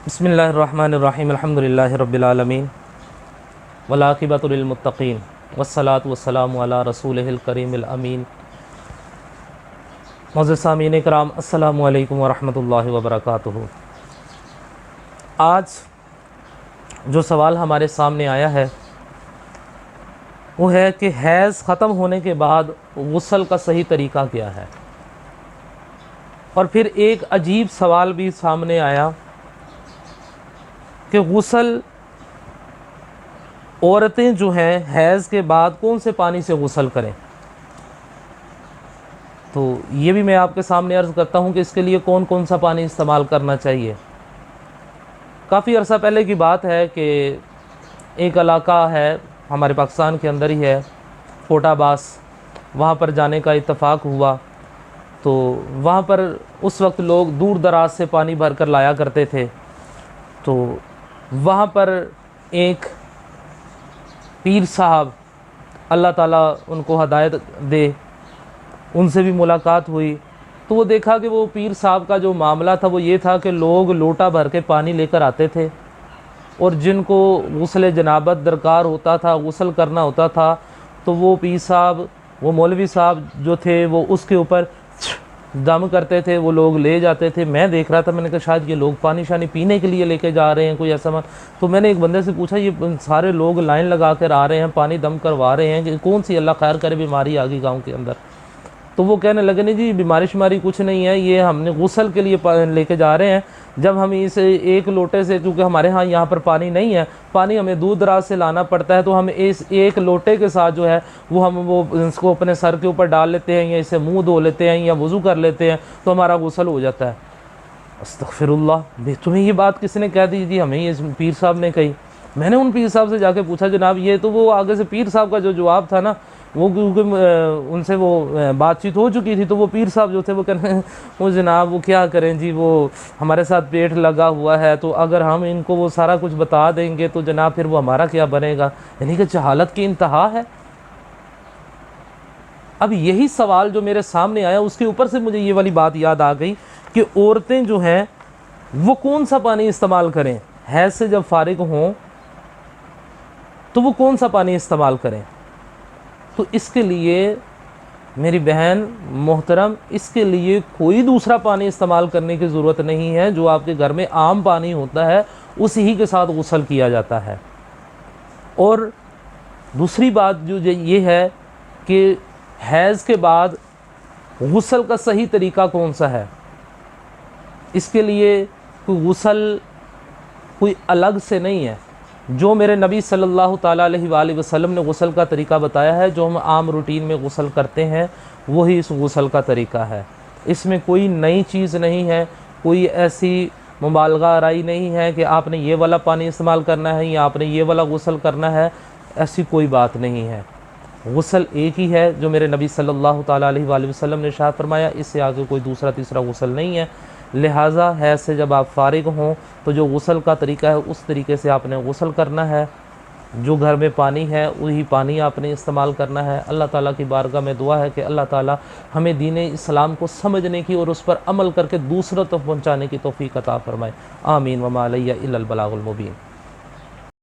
بسم اللہ الرحمن الرحیم الحمدللہ رب العالمین والعاقبۃ للمتقین والصلاۃ والسلام علی رسولہ الکریم الامین۔ معزز سامعین کرام، السلام علیکم ورحمۃ اللہ وبرکاتہ۔ آج جو سوال ہمارے سامنے آیا ہے وہ ہے کہ حیض ختم ہونے کے بعد غسل کا صحیح طریقہ کیا ہے، اور پھر ایک عجیب سوال بھی سامنے آیا کہ غسل عورتیں جو ہیں حیض کے بعد کون سے پانی سے غسل کریں۔ تو یہ بھی میں آپ کے سامنے عرض کرتا ہوں کہ اس کے لیے کون کون سا پانی استعمال کرنا چاہیے۔ کافی عرصہ پہلے کی بات ہے کہ ایک علاقہ ہے ہمارے پاکستان کے اندر ہی ہے، کوٹا باس، وہاں پر جانے کا اتفاق ہوا۔ تو وہاں پر اس وقت لوگ دور دراز سے پانی بھر کر لایا کرتے تھے۔ تو وہاں پر ایک پیر صاحب، اللہ تعالیٰ ان کو ہدایت دے، ان سے بھی ملاقات ہوئی۔ تو وہ دیکھا کہ وہ پیر صاحب کا جو معاملہ تھا وہ یہ تھا کہ لوگ لوٹا بھر کے پانی لے کر آتے تھے، اور جن کو غسل جنابت درکار ہوتا تھا، غسل کرنا ہوتا تھا، تو وہ پیر صاحب، وہ مولوی صاحب جو تھے وہ اس کے اوپر دم کرتے تھے، وہ لوگ لے جاتے تھے۔ میں دیکھ رہا تھا، میں نے کہا شاید یہ لوگ پانی شانی پینے کے لیے لے کے جا رہے ہیں، کوئی ایسا تو میں نے ایک بندے سے پوچھا یہ سارے لوگ لائن لگا کر آ رہے ہیں، پانی دم کروا رہے ہیں، کہ کون سی اللہ خیر کرے بیماری آ گئی گاؤں کے اندر؟ تو وہ کہنے لگے نہیں جی بیماری شماری کچھ نہیں ہے، یہ ہم نے غسل کے لیے لے کے جا رہے ہیں۔ جب ہم اس ایک لوٹے سے، کیونکہ ہمارے ہاں یہاں پر پانی نہیں ہے، پانی ہمیں دور دراز سے لانا پڑتا ہے، تو ہم اس ایک لوٹے کے ساتھ جو ہے وہ اس کو اپنے سر کے اوپر ڈال لیتے ہیں، یا اسے منہ دھو لیتے ہیں، یا وضو کر لیتے ہیں، تو ہمارا غسل ہو جاتا ہے۔ استغفر اللہ، تمہیں یہ بات کس نے کہہ دی؟ جی ہمیں یہ پیر صاحب نے کہی۔ میں نے ان پیر صاحب سے جا کے پوچھا جناب یہ تو وہ آگے سے پیر صاحب کا جو جواب تھا نا، وہ کیونکہ ان سے وہ بات چیت ہو چکی تھی، تو وہ پیر صاحب جو تھے وہ کہنے وہ جناب وہ کیا کریں جی، وہ ہمارے ساتھ پیٹ لگا ہوا ہے، تو اگر ہم ان کو وہ سارا کچھ بتا دیں گے تو جناب پھر وہ ہمارا کیا بنے گا؟ یعنی کہ جہالت کی انتہا ہے۔ اب یہی سوال جو میرے سامنے آیا، اس کے اوپر سے مجھے یہ والی بات یاد آ گئی کہ عورتیں جو ہیں وہ کون سا پانی استعمال کریں حیض سے جب فارغ ہوں، تو وہ کون سا پانی استعمال کریں؟ تو اس کے لیے میری بہن محترم، اس کے لیے کوئی دوسرا پانی استعمال کرنے کی ضرورت نہیں ہے۔ جو آپ کے گھر میں عام پانی ہوتا ہے اسی ہی کے ساتھ غسل کیا جاتا ہے۔ اور دوسری بات جو یہ ہے کہ حیض کے بعد غسل کا صحیح طریقہ کون سا ہے؟ اس کے لیے کوئی غسل کوئی الگ سے نہیں ہے۔ جو میرے نبی صلی اللہ تعالیٰ علیہ وآلہ وسلم نے غسل کا طریقہ بتایا ہے، جو ہم عام روٹین میں غسل کرتے ہیں، وہی اس غسل کا طریقہ ہے۔ اس میں کوئی نئی چیز نہیں ہے، کوئی ایسی مبالغہ آرائی نہیں ہے کہ آپ نے یہ والا پانی استعمال کرنا ہے یا آپ نے یہ والا غسل کرنا ہے، ایسی کوئی بات نہیں ہے۔ غسل ایک ہی ہے جو میرے نبی صلی اللہ تعالیٰ علیہ وآلہ وسلم نے ارشاد فرمایا، اس سے آگے کوئی دوسرا تیسرا غسل نہیں ہے۔ لہٰذا حیض سے جب آپ فارغ ہوں تو جو غسل کا طریقہ ہے اس طریقے سے آپ نے غسل کرنا ہے۔ جو گھر میں پانی ہے وہی پانی آپ نے استعمال کرنا ہے۔ اللہ تعالیٰ کی بارگاہ میں دعا ہے کہ اللہ تعالیٰ ہمیں دین اسلام کو سمجھنے کی اور اس پر عمل کر کے دوسروں تک پہنچانے کی توفیق عطا فرمائے۔ آمین وما علیہ الا البلاغ المبین۔